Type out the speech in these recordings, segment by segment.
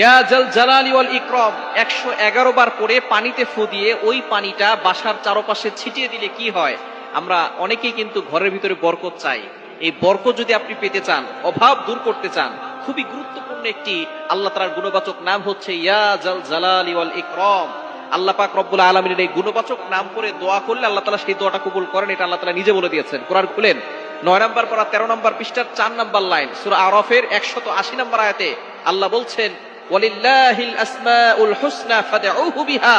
ইয়া জাল জালালি ওয়াল ইকরাম 111 বার পরে পানিতে ফু দিয়ে ওই পানিটা বাসার চারপাশে ছিটিয়ে দিলে কি হয়? আমরা অনেকেই কিন্তু ঘরের ভিতরে বরকত চাই। এই বরকত যদি আপনি পেতে চান, অভাব দূর করতে চান, খুবই গুরুত্বপূর্ণ একটি আল্লাহ তাআলার গুণবাচক নাম হচ্ছে ইয়া জাল জালালি ওয়াল ইকরাম। আল্লাহ পাক রব্বুল আলামিনের এই গুণবাচক নাম করে দোয়া করলে আল্লাহ তাআলা সেই দোয়াটা কবুল করেন। এটা আল্লাহ তাআলা নিজে বলে দিয়েছেন। কোরআন খুলেন 9 নম্বর পারা 13 নম্বর পৃষ্ঠার 4 নম্বর লাইন, সূরা আরাফের 180 নম্বর আয়াতে আল্লাহ বলছেন ওয়ালিল্লাহিল আসমাউল হুসনা ফাদউহু বিহা।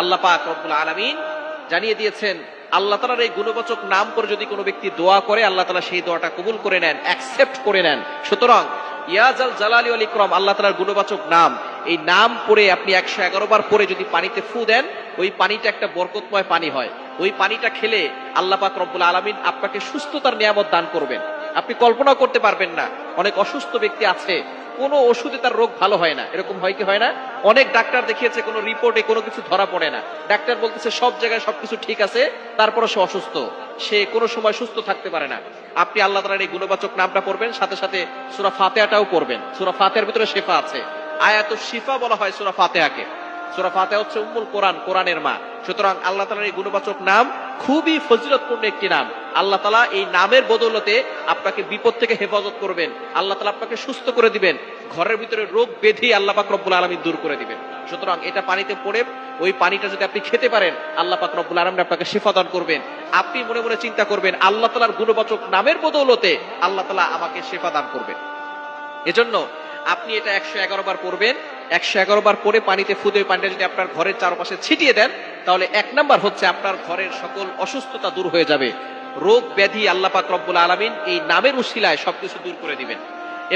আল্লাহ পাক রব্বুল আলামিন জানিয়ে দিয়েছেন আল্লাহ তাআলার এই গুণবাচক নাম করে যদি কোনো ব্যক্তি দোয়া করে আল্লাহ তাআলা সেই দোয়াটা কবুল করে নেন, অ্যাকসেপ্ট করে নেন। সুতরাং ইয়া জাল জালালি ওয়াল ইকরাম আল্লাহ তাআলার গুণবাচক নাম, এই নাম পড়ে আপনি 111 বার পরে যদি পানিতে ফু দেন, ওই পানিটা একটা বরকতময় পানি হয়। ওই পানিটা খেলে আল্লাহ পাক রব্বুল আলামিন আপনাকে সুস্থতার নিয়ামত দান করবেন। আপনি কল্পনা করতে পারবেন না, অনেক অসুস্থ ব্যক্তি আছে, কোনো ওষুধে তার রোগ ভালো হয় না। এরকম হয় কি হয় না? অনেক ডাক্তার দেখিয়েছে, কোনো রিপোর্টে কোনো কিছু ধরা পড়ে না। ডাক্তার বলতেছে সব জায়গায় সবকিছু ঠিক আছে, তারপরে সে অসুস্থ, সে কোনো সময় সুস্থ থাকতে পারে না। আপনি আল্লাহ তাআলার এই গুণবাচক নামটা পড়বেন, সাথে সাথে সূরা ফাতিহাটাও পড়বেন। সূরা ফাতিহার ভিতরে শিফা আছে, আয়াতুশ শিফা বলা হয় সূরা ফাতিহাকে। সূরা ফাতিহা হচ্ছে উম্মুল কোরআন, কোরআনের মা। সুতরাং আল্লাহ তাআলার এই গুণবাচক নাম খুবই ফজিলতপূর্ণ একটি নাম। আল্লাহ তাআলা এই নামের বদৌলতে আপনাকে বিপদ থেকে হেফাজত করবেন, আল্লাহ তাআলা আপনাকে সুস্থ করে দিবেন, ঘরের ভিতরে রোগ ব্যাধি আল্লাহ পাক রব্বুল আলামিন দূর করে দিবেন। সুতরাং এটা পানিতে পড়ে ওই পানিটা যদি আপনি খেতে পারেন, আল্লাহ পাক রব্বুল আলামিন আপনাকে শিফা দান করবেন। আপনি মনে মনে চিন্তা করবেন আল্লাহ তাআলার গুণবাচক নামের বদৌলতে আল্লাহ তাআলা আমাকে শিফা দান করবেন। এজন্য আপনি এটা 111 বার পড়বেন। 111 বার পরে পানিতে ফু দিয়ে পানিটা যদি আপনার ঘরের চারপাশে ছিটিয়ে দেন, তাহলে 1 নাম্বার হচ্ছে আপনার ঘরের সকল অসুস্থতা দূর হয়ে যাবে। রোগ ব্যাধি আল্লাহ পাক রব্বুল আলামিন এই নামের উসিলায় সবকিছু দূর করে দিবেন,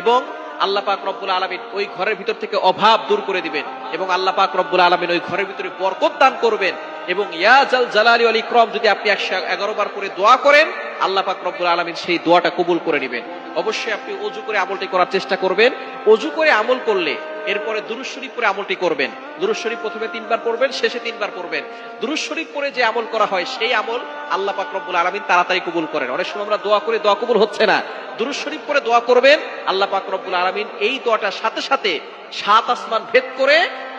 এবং আল্লাহ পাক রব্বুল আলামিন ওই ঘরের ভিতর থেকে অভাব দূর করে দিবেন, এবং আল্লাহ পাক রব্বুল আলামিন ওই ঘরের ভিতরে বরকত দান করবেন। এবং ইয়া জাল জালালি ওয়াল ইকরাম যদি আপনি 111 বার পরে দোয়া করেন, আল্লাহ পাক রব্বুল আলামিন সেই দোয়াটা কবুল করে নেবেন। অবশ্যই আপনি ওযু করে আমলটি করার চেষ্টা করবেন। ওযু করে আমল করলে এরপরে দুরূদ শরীফ পড়ে আমলটি করবেন। দুরূদ শরীফ প্রথমে 3 বার পড়বেন, শেষে 3 বার পড়বেন। দুরূদ শরীফ পড়ে যে আমল করা হয় সেই আমল আল্লাহ পাক রব্বুল আলামিন তাড়াতাড়ি কবুল করেন। অনেক সময় আমরা দোয়া করে দোয়া কবুল হচ্ছে না, দুরূদ শরীফ পড়ে দোয়া করবেন, আল্লাহ পাক রব্বুল আলামিন এই দোয়াটার সাথে সাথে 7 আসমান ভেদ করে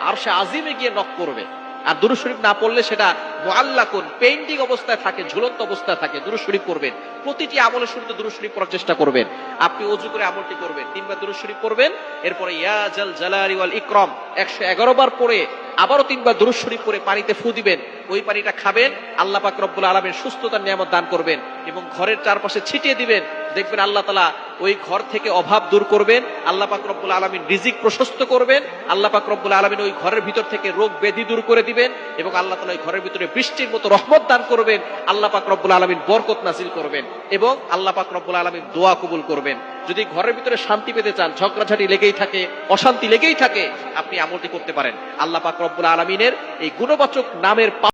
আরশে আজিমে গিয়ে নক করবে। আর দুরূদ শরীফ না পড়লে সেটা মুআল্লাকুন, পেইন্টিং অবস্থায় থাকে, ঝুলন্ত অবস্থায় থাকে। দুরূদ শরীফ পড়বেন, প্রতিটি আমলের শুরুতে দুরূদ শরীফ পড়ার চেষ্টা করবেন। আপনি ওযু করে আমলটি করবেন, 3 বার দুরূদ শরীফ পড়বেন, এরপরে ইয়া জাল জালালি ওয়াল ইকরাম 111 বার পড়ে আবারও 3 বার দুরূদ শরীফ পড়ে পানিতে ফু দিবেন। ওই পানিটা খাবেন, আল্লাহ পাক রব্বুল আলামিন সুস্থতার নিয়ামত দান করবেন, এবং ঘরের চারপাশে ছিটিয়ে দিবেন। দেখবেন আল্লাহ তাআলা ওই ঘর থেকে অভাব দূর করবেন, আল্লাহ পাক রব্বুল আলামিন রিজিক প্রশস্ত করবেন, আল্লাহ পাক রব্বুল আলামিন ওই ঘরের ভিতর থেকে রোগ ব্যাধি দূর করে দিবেন, এবং আল্লাহ তাআলা ওই ঘরের ভিতরে বৃষ্টির মতো রহমত দান করবেন, আল্লাহ পাক রব্বুল আলামিন বরকত নাযিল করবেন, এবং আল্লাহ পাক রব্বুল আলামিন দোয়া কবুল করবেন। যদি ঘরের ভিতরে শান্তি পেতে চান, ঝগড়াঝাটি লেগেই থাকে, অশান্তি লেগেই থাকে, আপনি আমলটি করতে পারেন। আল্লাহ পাক রব্বুল আলামিনের এই গুণবাচক নামের